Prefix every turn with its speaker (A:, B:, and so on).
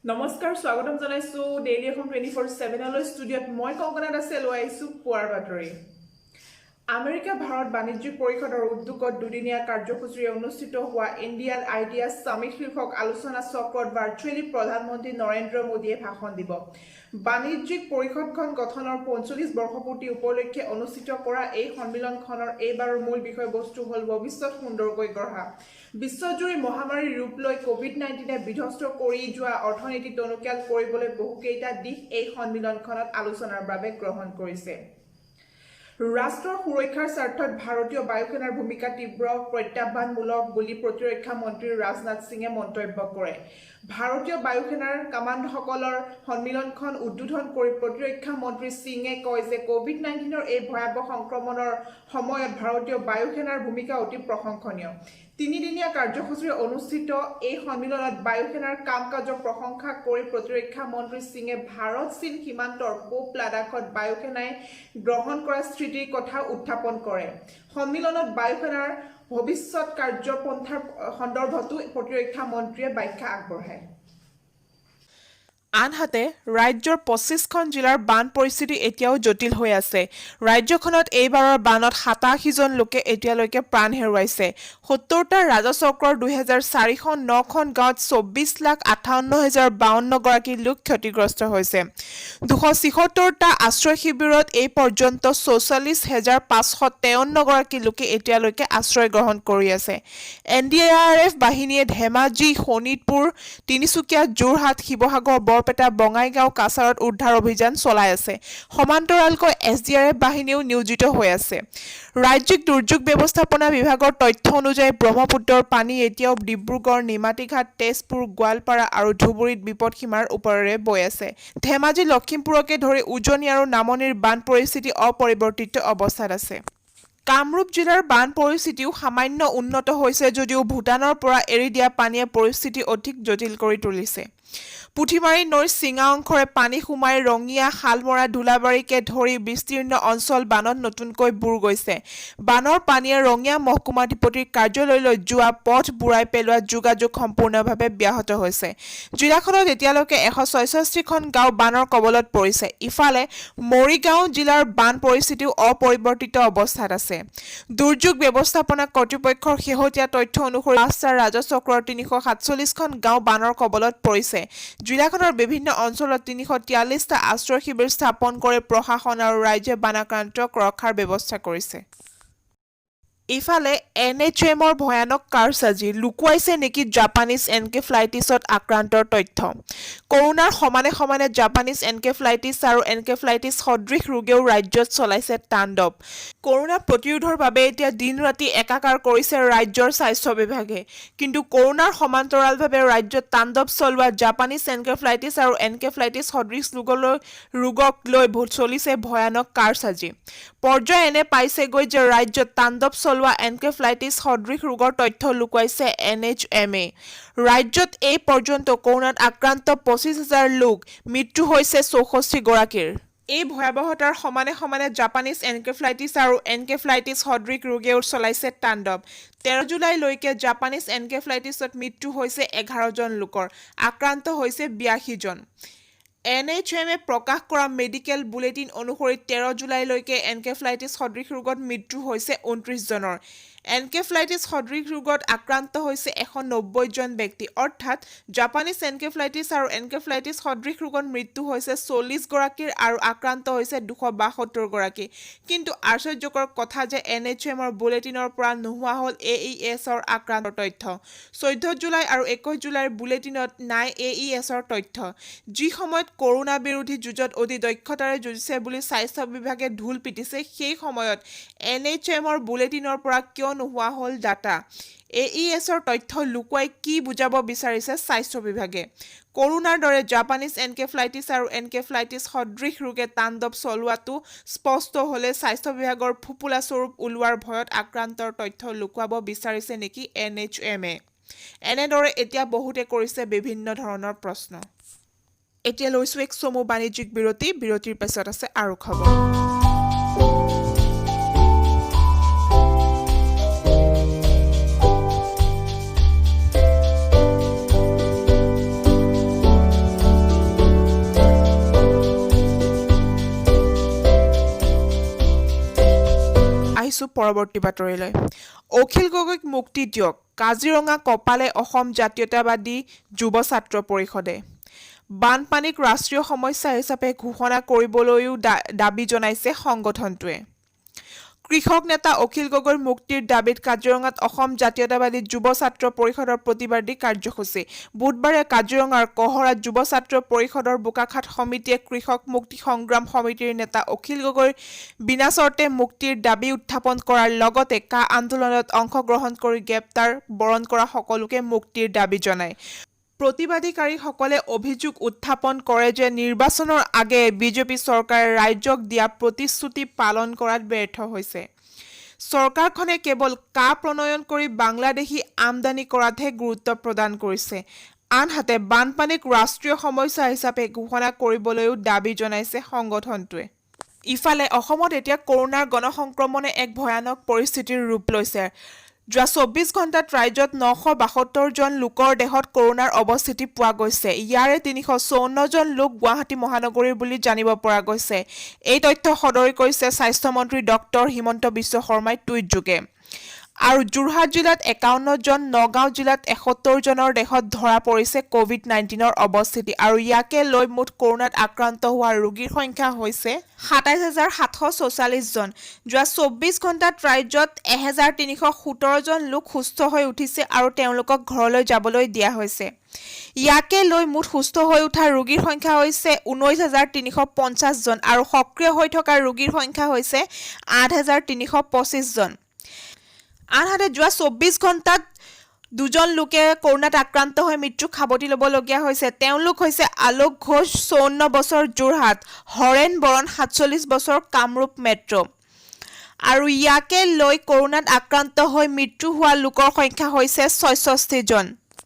A: নমস্কাৰ স্বাগতম জনাইছো ডেইলি অসম 24/7 ষ্টুডিঅ'ত মই কংকনাত আছে লৈ আহিছো পুৱাৰ বাতৰি আমেৰিকা ভাৰত বাণিজ্যিক পৰিষদৰ উদ্যোগত দুদিনীয়া কাৰ্যসূচীৰে অনুষ্ঠিত হোৱা ইণ্ডিয়ান আইডিয়া সামিট শীৰ্ষক আলোচনা চক্ৰত ভাৰ্চুৱেলি প্ৰধানমন্ত্ৰী নৰেন্দ্ৰ মোদীয়ে ভাষণ দিব বাণিজ্যিক পৰিষদখন গঠনৰ 45 বৰ্ষপূৰ্তি উপলক্ষে অনুষ্ঠিত কৰা এই সন্মিলনখনৰ এইবাৰৰ মূল বিষয়বস্তু হ'ল ভৱিষ্যত সুন্দৰকৈ গঢ়া বিশ্বজুৰি মহামাৰীৰ ৰূপ লৈ কোভিড-19 বিধ্বস্ত কৰি যোৱা অৰ্থনীতি টনকিয়াল কৰিবলৈ বহুকেইটা দিশ এই সন্মিলনখনত আলোচনাৰ বাবে গ্ৰহণ কৰিছে ৰাষ্ট্ৰৰ সুৰক্ষাৰ স্বাৰ্থত ভাৰতীয় বায়ুসেনাৰ ভূমিকা তীব্ৰ প্ৰত্যাহ্বানমূলক বুলি প্ৰতিৰক্ষা মন্ত্ৰী ৰাজনাথ সিঙে মন্তব্য কৰে ভাৰতীয় বায়ুসেনাৰ কামাণ্ডসকলৰ সন্মিলনখন উদ্বোধন কৰি প্ৰতিৰক্ষা মন্ত্ৰী সিঙে কয় যে কোভিড-19 এই ভয়াৱহ সংক্ৰমণৰ সময়ত ভাৰতীয় বায়ুসেনাৰ ভূমিকা অতি প্ৰশংসনীয় তিনিদিনীয়া কাৰ্যসূচীৰে অনুষ্ঠিত এই সন্মিলনত বায়ুসেনাৰ কাম-কাজৰ প্ৰশংসা কৰি প্ৰতিৰক্ষা মন্ত্ৰী সিঙে ভাৰত-চীন সীমান্তৰ পূব লাডাখত বায়ুসেনাই গ্ৰহণ কৰা স্থিতিৰ কথা উত্থাপন কৰে সন্মিলনত বায়ুসেনাৰ ভৱিষ্যত কাৰ্যপন্থাৰ সন্দৰ্ভতো প্ৰতিৰক্ষা মন্ত্ৰীয়ে ব্যাখ্যা আগবঢ়ায়
B: আনহাতে ৰাজ্যৰ 25খন জিলাৰ বান পৰিস্থিতি এতিয়াও জটিল হৈ আছে ৰাজ্যখনত এইবাৰৰ বানত 87জন লোকে এতিয়ালৈকে প্ৰাণ হেৰুৱাইছে 70টা ৰাজচক্ৰৰ 2409খন গাঁৱত 24,58,052 গৰাকী লোক ক্ষতিগ্ৰস্ত হৈছে 276টা আশ্ৰয় শিবিৰত এই পৰ্যন্ত 44,553 গৰাকী লোকে এতিয়ালৈকে আশ্ৰয় গ্ৰহণ কৰি আছে NDRF বাহিনীয়ে ধেমাজি শোণিতপুৰ তিনিচুকীয়া যোৰহাট শিৱসাগৰ বৰপেটা বঙাইগাঁও কাছাৰত উদ্ধাৰ অভিযান চলাই আছে সমান্তৰালকৈ SDRF বাহিনীও নিয়োজিত হৈ আছে ৰাজ্যিক দুৰ্যোগ ব্যৱস্থাপনা বিভাগৰ তথ্য অনুযায়ী ব্ৰহ্মপুত্ৰৰ পানী এতিয়াও ডিব্ৰুগড় নিমাতীঘাট তেজপুৰ গোৱালপাৰা আৰু ধুবুৰীত বিপদসীমাৰ ওপৰেৰে বৈ আছে ধেমাজি লখিমপুৰকে ধৰি উজনি আৰু নামনিৰ বান পৰিস্থিতি অপৰিৱৰ্তিত অৱস্থাত আছে কামৰূপ জিলাৰ বান পৰিস্থিতিও সামান্য উন্নত হৈছে যদিও ভুটানৰ পৰা এৰি দিয়া পানীয়ে পৰিস্থিতি অধিক জটিল কৰি তুলিছে পুঠিমাৰী নৈৰ চিঙা অংশৰে পানী সোমাই ৰঙিয়া হালমৰা ধুলাবাৰীকে ধৰি বিস্তীৰ্ণ অঞ্চল বানত নতুনকৈ বুৰ গৈছে বানৰ পানীয়ে ৰঙিয়া মহকুমাধিপতিৰ কাৰ্যালয়লৈ যোৱা পথ বুৰাই পেলোৱা যোগাযোগ সম্পূৰ্ণভাৱে ব্যাহত হৈছে জিলাখনত এতিয়ালৈকে 166খন গাঁও বানৰ কবলত পৰিছে ইফালে মৰিগাঁও জিলাৰ বান পৰিস্থিতিও অপৰিৱৰ্তিত অৱস্থাত আছে দুৰ্যোগ ব্যৱস্থাপনা কৰ্তৃপক্ষৰ শেহতীয়া তথ্য অনুসৰি 5টা ৰাজচক্ৰৰ 347খন গাঁও বানৰ কবলত পৰিছে জিলাখনৰ বিভিন্ন অঞ্চলত 343টা আশ্ৰয় শিবিৰ স্থাপন কৰি প্ৰশাসন আৰু ৰাজ্যে বানাক্ৰান্তক ৰক্ষাৰ ব্যৱস্থা কৰিছে ইফালে NHMৰ ভয়ানক কাৰসাজি লুকুৱাইছে নেকি জাপানিজ এনকেফ্লাইটিছত আক্ৰান্তৰ তথ্য কৰোনাৰ সমানে সমানে জাপানিজ এনকেফ্লাইটিছ আৰু এনকেফ্লাইটিছ সদৃশ ৰোগেও ৰাজ্যত চলাইছে তাণ্ডৱ কৰোনা প্ৰতিৰোধৰ বাবে এতিয়া দিন ৰাতি একাকাৰ কৰিছে ৰাজ্যৰ স্বাস্থ্য বিভাগে কিন্তু কৰোনাৰ সমান্তৰালভাৱে ৰাজ্যত তাণ্ডৱ চলোৱা জাপানিজ এনকেফ্লাইটিছ আৰু এনকেফ্লাইটিছ সদৃশ ৰোগক লৈ চলিছে ভয়ানক কাৰসাজি পৰ্যায় এনে পাইছেগৈ যে ৰাজ্যত তাণ্ডৱ চলোৱা এনকেফ্লাইটিছ সদৃশ ৰোগৰ তথ্য লুকুৱাইছে NHMA ৰাজ্যত এই পৰ্যন্ত কৰোনাত আক্ৰান্ত 25,000 লোক মৃত্যু হৈছে 64 গৰাকীৰ এই ভয়াৱহতাৰ সমানে সমানে জাপানিজ এনকেফ্লাইটিছ আৰু এনকেফ্লাইটিছ সদৃশ ৰোগেও চলাইছে তাণ্ডৱ 13 জুলাইলৈকে জাপানিজ এনকেফ্লাইটিছত মৃত্যু হৈছে 11 জন লোকৰ আক্ৰান্ত হৈছে 82 জন NHMে প্ৰকাশ কৰা মেডিকেল বুলেটিন অনুসৰি 13 জুলাইলৈকে এনকেফ্লাইটিছ সদৃশ ৰোগত মৃত্যু হৈছে 29 জনৰ এনকেফ্লাইটিছ সদৃশ ৰোগত আক্ৰান্ত হৈছে 190 জন ব্যক্তি অৰ্থাৎ জাপানিজ এনকেফ্লাইটিছ আৰু এনকেফ্লাইটিছ সদৃশ ৰোগত মৃত্যু হৈছে 40 গৰাকীৰ আৰু আক্ৰান্ত হৈছে 272 গৰাকী কিন্তু আশ্চৰ্যকৰ কথা যে NHMৰ বুলেটিনৰ পৰা নোহোৱা হ'ল AESৰ আক্ৰান্তৰ তথ্য 14 জুলাই আৰু 21 জুলাইৰ বুলেটিনত নাই AESৰ তথ্য যি সময়ত কৰোনা বিৰোধী যুঁজত অতি দক্ষতাৰে যুঁজিছে বুলি স্বাস্থ্য বিভাগে ঢোল পিটিছে সেই সময়ত NHMৰ বুলেটিনৰ পৰা কিয় নোহোৱা হ'ল ডাটা AESৰ তথ্য লুকুৱাই কি বুজাব বিচাৰিছে স্বাস্থ্য বিভাগে কৰোনাৰ দৰে জাপানিজ এনকেফ্লাইটিছ আৰু এনকেফ্লাইটিছ সদৃশ ৰোগে তাণ্ডৱ চলোৱাটো স্পষ্ট হ'লে স্বাস্থ্য বিভাগৰ ফুপুলা স্বৰূপ ওলোৱাৰ ভয়ত আক্ৰান্তৰ তথ্য লুকুৱাব বিচাৰিছে নেকি NHMে এনেদৰে এতিয়া বহুতে কৰিছে বিভিন্ন ধৰণৰ প্ৰশ্ন এতিয়া লৈছো এক চমু বাণিজ্যিক বিৰতিৰ পাছত আছে আৰু খবৰ আহিছোঁ পৰৱৰ্তী বাতৰিলৈ। অখিল গগৈক মুক্তি দিয়ক, কাজিৰঙা কপালে অসম জাতীয়তাবাদী যুৱ ছাত্ৰ পৰিষদে। বানপানীক ৰাষ্ট্ৰীয় সমস্যা হিচাপে ঘোষণা কৰিবলৈও দাবী জনাইছে সংগঠনটোৱে। কৃষক নেতা অখিল গগৈৰ মুক্তিৰ দাবীত কাজিৰঙাত অসম জাতীয়তাবাদী যুৱ ছাত্ৰ পৰিষদৰ প্ৰতিবাদী কাৰ্যসূচী। বুধবাৰে কাজিৰঙাৰ কহৰাত যুৱ ছাত্ৰ পৰিষদৰ বোকাখাট সমিতিয়ে কৃষক মুক্তি সংগ্ৰাম সমিতিৰ নেতা অখিল গগৈৰ বিনাচৰ্তে মুক্তিৰ দাবী উত্থাপন কৰাৰ লগতে কা আন্দোলনত অংশগ্ৰহণ কৰি গ্ৰেপ্তাৰ বৰণ কৰা সকলোকে মুক্তিৰ দাবী জনায়। প্ৰতিবাদীকাৰীসকলে অভিযোগ উত্থাপন কৰে যে নিৰ্বাচনৰ আগেয়ে বিজেপি চৰকাৰে ৰাজ্যক দিয়া প্ৰতিশ্ৰুতি পালন কৰাত ব্যৰ্থ হৈছে। চৰকাৰখনে কেৱল কা প্ৰণয়ন কৰি বাংলাদেশী আমদানি কৰাতহে গুৰুত্ব প্ৰদান কৰিছে। আনহাতে বানপানীক ৰাষ্ট্ৰীয় সমস্যা হিচাপে ঘোষণা কৰিবলৈও দাবী জনাইছে সংগঠনটোৱে। ইফালে অসমত এতিয়া কৰোনাৰ গণসংক্ৰমণে এক ভয়ানক পৰিস্থিতিৰ ৰূপ লৈছে। যোৱা 24 ঘণ্টাত ৰাজ্যত 972 জন লোকৰ দেহত কৰোনাৰ অৱস্থিতি পোৱা গৈছে। ইয়াৰে 354 জন লোক গুৱাহাটী মহানগৰীৰ বুলি জানিব পৰা গৈছে। এই তথ্য সদৰি কৰিছে স্বাস্থ্যমন্ত্ৰী ডক্টৰ হিমন্ত বিশ্ব শৰ্মাই টুইটযোগে। আৰু যোৰহাট জিলাত 51 জন, নগাঁও জিলাত 71 জনৰ দেহত ধৰা পৰিছে কোভিড-19ৰ অৱস্থিতি। আৰু ইয়াকে লৈ মুঠ কৰোনাত আক্ৰান্ত হোৱা ৰোগীৰ সংখ্যা হৈছে 27,744 জন। যোৱা 24 ঘণ্টাত ৰাজ্যত 1,317 জন লোক সুস্থ হৈ উঠিছে আৰু তেওঁলোকক ঘৰলৈ যাবলৈ দিয়া হৈছে। ইয়াকে লৈ মুঠ সুস্থ হৈ উঠা ৰোগীৰ সংখ্যা হৈছে 19,350 জন আৰু সক্ৰিয় হৈ থকা ৰোগীৰ সংখ্যা হৈছে 8,325 জন। আনহাতে যোৱা 24 ঘণ্টাত 2 জন লোকে কৰোনাত আক্ৰান্ত হৈ মৃত্যুক সাৱটি ল'বলগীয়া হৈছে। তেওঁলোক হৈছে আলোক ঘোষ 54 বছৰ যোৰহাট, হৰেণ বৰণ 47 বছৰ কামৰূপ মেট্ৰ'। আৰু ইয়াকে লৈ কৰোনাত আক্ৰান্ত হৈ মৃত্যু হোৱা লোকৰ সংখ্যা হৈছে 66 জন।